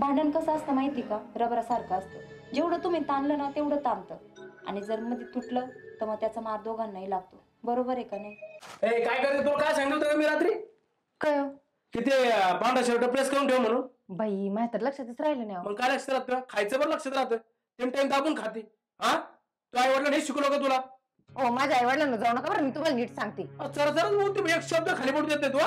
भांडण कसं असतं माहिती का, रबरासारखं असतं. जेवढं तुम्ही ताणलं ना तेवढं ताणतं, आणि जर मध्ये तुटलं तर मग त्याचा मार दोघांनाही लागतो. बरोबर आहे का नाही? काय करते तुला? काय सांगितलं होतं मी रात्री? काय की ते पांढरा शर्ट प्रेस करून ठेव म्हणून. बाई माझ्या तर लक्षातच राहिलं नाही. मग काय लक्षात राहतं? खायचं पण लक्षात राहतं. टाइम दाबून खाते. हा, तू आई वडिलांनी हे शिकवलं का तुला? हो, माझ्या आई वडिलांना जाऊ नका बरं, मी तुम्हाला नीट सांगते. चरचरच बोलते, एक शब्द खाली पडू देत नाही तू.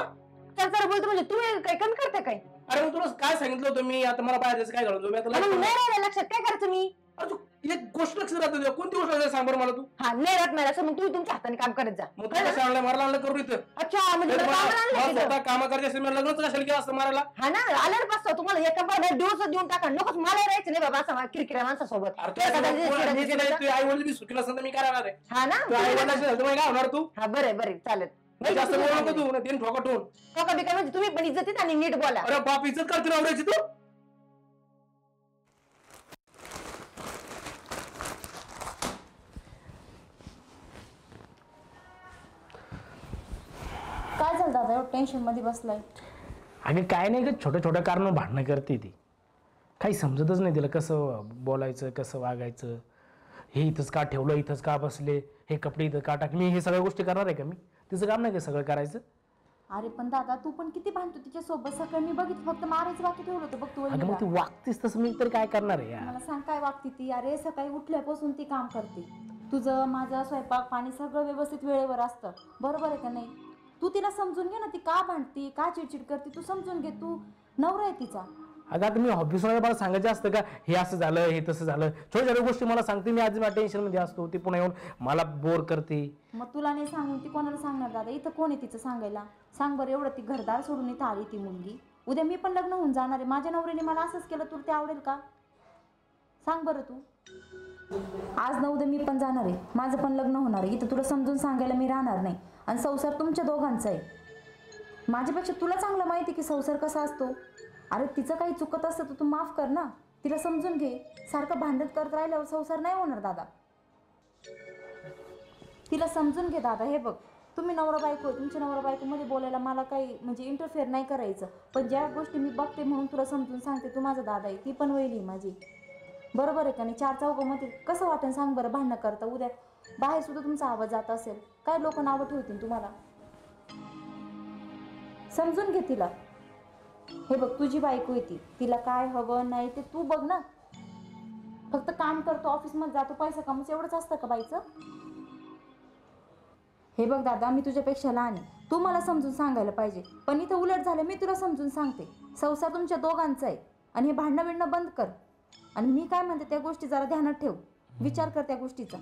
चरचर बोलतो म्हणजे तुम्ही काय कमी करता काय? अरे मग तुला काय सांगितलं होतं मी? आता मला बाहेर काय घालतो मी? नाही राहिलं लक्षात, काय करायचं मी? एक गोष्ट लक्षात राहते तुझ्या. कोणती गोष्ट लक्षात सांग बरं मला तू? हा, नाही राहत नाही लक्षात, मग तुम्ही तुमच्या हाताने काम करत जा. मग तुला कसं आणलं? मला आणलं करू इथं. अच्छा, म्हणजे मला कामाला आणलं तिथं. स्वतः काम करायचे असेल, मी लग्नच कशाला केलं असतं मारायला? हा ना, आलं पास तुम्हाला एका बाहेर दिवस देऊन टाका. नकोच मला राहायचं नाही बाबा असं किरकिऱ्या माणसासोबत. आई वडील बी सुखी नसतं तर मी काय राहणार आहे? हा ना, आई वडिलांशी झालं तर काय होणार तू? हा बरे बरे चालेल. जास्त बोलू नको तू, ना तीन ठोका ठोन. ठोका बिका म्हणजे तुम्ही पण इज्जतीत आणि नीट बोला. अरे बाप, इज्जत करते नवऱ्याची तू? काय झालं दादा, एवढं टेन्शन मध्ये बसलाय? अगं काय नाही, का छोट्या छोट्या कारण भांडणं करते ती. काही समजतच नाही तिला, कसं बोलायचं, कसं वागायचं. हे इथंच का ठेवलं, इथंच का बसले, हे कपडे इथं का टाकले, मी हे सगळ्या गोष्टी करणार आहे का? मी तिचं काम नाही का सगळं करायचं? अरे पण दादा, तू पण किती भांडतो तिच्यासोबत. सकाळी मी बघितलं, फक्त मारायचं बाकी ठेवलं होतं बघ तू. अगं मग ती वागतीस तसं, मी तरी काय करणार आहे? मला सांग, काय वागती ती? अरे सकाळी उठल्यापासून ती काम करते. तुझं माझं स्वयंपाक पाणी सगळं व्यवस्थित वेळेवर असतं. बरोबर आहे का नाही? तू तिला समजून घे ना, ती का भांडती, का चिडचिड करते, तू समजून घे. तू नवरा आहे तिचा. अगं आता मी ऑफिसमध्ये मला सांगायचं असतं का, हे असं झालं, हे तसं झालं? छोट्या छोट्या गोष्टी मला सांगते, मी आधी माझ्या टेन्शन मध्ये असतो, ती पुन्हा येऊन मला बोर करते. मग तुला नाही सांगून ती कोणाला सांगणार दादा? इथं कोण आहे तिचं सांगायला? सांग बरं, एवढं ती घरदार सोडून इथं आली ती मुलगी. उद्या मी पण लग्न होऊन जाणार आहे. माझ्या नवऱ्याने मला असंच केलं, तुला ते आवडेल का? सांग बरं तू. आज न उद्या मी पण जाणार आहे, माझं पण लग्न होणार आहे. इथं तुला समजून सांगायला मी राहणार नाही. आणि संसार तुमच्या दोघांचा आहे. माझ्यापेक्षा तुला चांगलं माहिती की संसार कसा असतो. अरे तिचं काही चुकत असतं तर तू माफ कर ना, तिला समजून घे. सारखं भांडत करत राहिल्यावर संसार नाही होणार दादा. तिला समजून घे दादा. हे बघ, तुम्ही नवरा बायको, तुमच्या नवरा बायकोमध्ये बोलायला मला काही म्हणजे इंटरफेअर नाही करायचं. पण ज्या गोष्टी मी बघते म्हणून तुला समजून सांगते. तू माझा दादा आहे, ती पण वहिनी माझी. बरोबर आहे का नाही? चार चौघामध्ये कसं वाटेल सांग बरं भांडणं करता? उद्या बाहेर सुद्धा तुमचा आवाज जात असेल, काय लोक नावं ठेवतील तुम्हाला? समजून घे तिला. हे बघ, तुझी बायको आहे ती, तिला काय हवं नाही ते तू बघ ना. फक्त काम करतो, ऑफिसमध्ये जातो, पैसा कमवतो, एवढंच असतं का बाईचं? हे बघ दादा, मी तुझ्यापेक्षा लहान आहे, तू मला समजून सांगायला पाहिजे. पण इथं उलट झालं, मी तुला समजून सांगते. संसार तुमच्या दोघांचा आहे आणि हे भांडणं बिंडणं बंद कर. आणि मी काय म्हणते त्या गोष्टी जरा ध्यानात ठेव, विचार कर त्या गोष्टीचा.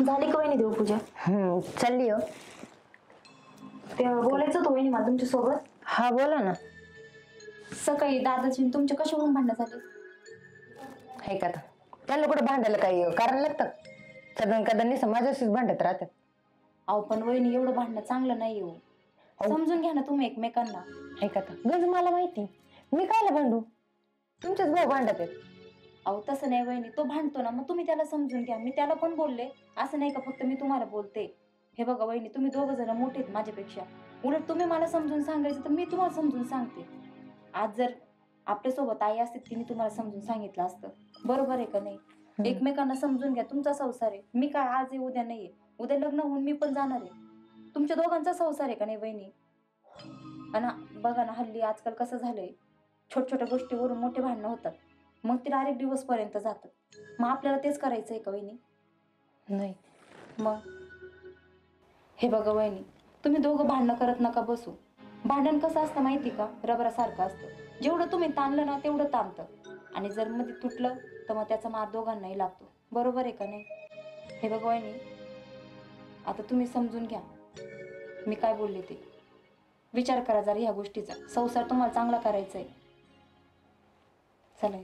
झाली का वहिनी देवपूजा? चालली हो. ते बोलायचं होतं वहिनी मला तुमच्या सोबत. हा बोला ना. सकाळी दादाची तुमच्या कशावरून भांडणं झाली? हे का, त्यांना कुठे भांडायला काही कारण लागतं? सदन कदानी समाजाशीच भांडत राहतात. अहो पण वहिनी, एवढं भांडणं चांगलं नाही हो. समजून घ्या ना तुम्ही एकमेकांना. हे का, गंज मला माहिती, मी कायला भांडू? तुमचेच भाऊ भांडत आहेत. अहो तसं नाही वहिनी, तो भांडतो ना, मग तुम्ही त्याला समजून घ्या. मी त्याला पण बोलले, असं नाही का फक्त मी तुम्हाला बोलते. हे बघा वहिनी, तुम्ही दोघं जण मोठे आहेत माझ्यापेक्षा. उलट तुम्ही मला समजून सांगायचं तर मी तुम्हाला समजून सांगते. आज जर आपल्यासोबत आई असते, तिने तुम्हाला समजून सांगितलं असतं. बरोबर आहे का नाही? एकमेकांना समजून घ्या. तुमचा संसार आहे. मी काय आज आहे उद्या नाहीये. उद्या लग्न होऊन मी पण जाणार आहे. तुमच्या दोघांचा संसार आहे का नाही वहिनी? आणि बघा ना, हल्ली आजकाल कसं झालंय, छोट्या छोट्या गोष्टीवरून मोठे भांडणं होतात, मग ते डायरेक्ट दिवस पर्यंत जातात. मग आपल्याला तेच करायचंय का वहिनी? नाही. मग हे बघा वहिनी, तुम्ही दोघं भांडणं करत नका बसू. भांडण कसं असतं माहिती का, रबरासारखं असतं. जेवढं तुम्ही ताणलं ना तेवढं ताणतं, आणि जर मध्ये तुटलं तर मग त्याचा मार दोघांनाही लागतो. बरोबर आहे का नाही? हे बघा वहिनी, आता तुम्ही समजून घ्या मी काय बोलले ते. विचार करा जरा ह्या गोष्टीचा. संसार तुम्हाला चांगला करायचा आहे. चला.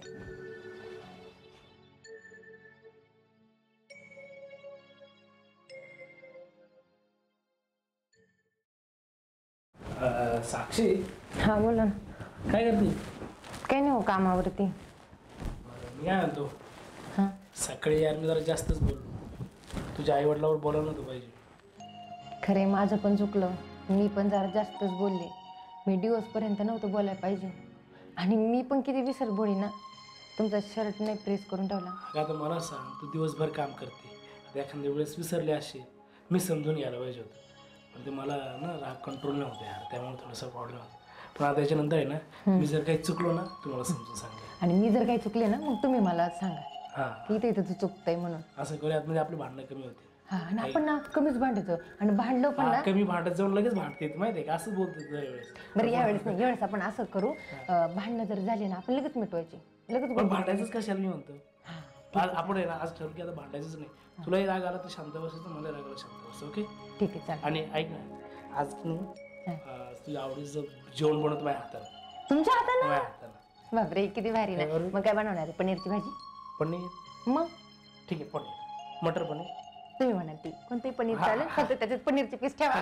साक्षी, हा बोला ना. काय करते? काही नाही हो, कामावरती. मी काय म्हणतो, हा सकाळी यार मी जरा जास्तच बोललो. तू तुझ्या आई वडिलावर बोलावलं नव्हतं पाहिजे. खरे माझं पण चुकलं. मी पण जरा जास्तच बोलले. मी दिवसपर्यंत नव्हतं बोलायला पाहिजे. आणि मी पण किती विसरबोळी ना. तुमचा शर्ट नाही प्रेस करून ठेवला. अगं आता मला सांग, तू दिवसभर काम करते, आता एखाद्या वेळेस विसरले असे, मी समजून यायला पाहिजे होतं. पण ते मला ना राग कंट्रोल नव्हते यार, त्यामुळे थोडासा प्रॉब्लेम होता. पण आता याच्यानंतर आहे ना, मी जर काही चुकलो ना तुम्हाला समजून सांगेल. आणि मी जर काही चुकले ना मग तुम्ही मला सांगा हां की इथं इथं तू चुकतंय म्हणून. असं करूयात म्हणजे आपली भांडणं कमी होते. हा आणि आपण ना कमीच भांडायचो आणि भांडलो पण ना. कमी भांडत जाऊन लगेच भांडते माहिती आहे का, असंच बोलते दरवेळेस. बरं यावेळेस नाही, यावेळेस आपण असं करू, भांडणं जर झाली ना आपण लगेच मिटवायची, लगेच पण बोलू. भांडायचंच कशाला मी म्हणतो. आज आपण आहे ना, आज ठरवू की आता भांडायचंच नाही. तुलाही राग आला तर शांत बसायचं, मला राग आला शांत बसायचं. ओके ठीक आहे चालेल. आणि ऐक ना, आज की नाही तुझ्या आवडीचं जेवण बनवतो माझ्या हाताला. तुमच्या हाताने? माझ्या हाताला बापरे किती भारी ना. मग काय बनवणार आहे? पनीरची भाजी? पनीर मग ठीक आहे, पनीर मटर पनीर. तुम्ही म्हणाल ती कोणते पनीर चालेल, फक्त त्याच्यात पनीरचे पीस ठेवा.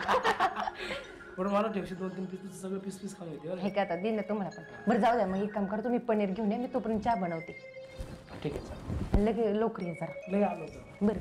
पण मला ठेवशी 2-3 पीस सगळं पीस खाऊन येते. हे काय आता दिन ना तुम्हाला पण. बरं जाऊ द्या, मग एक काम करा, तुम्ही पनीर घेऊन या, मी तोपर्यंत चहा बनवते. ठीक आहे चालेल. लगे लवकर ये जरा. लय आलो होतं. बरं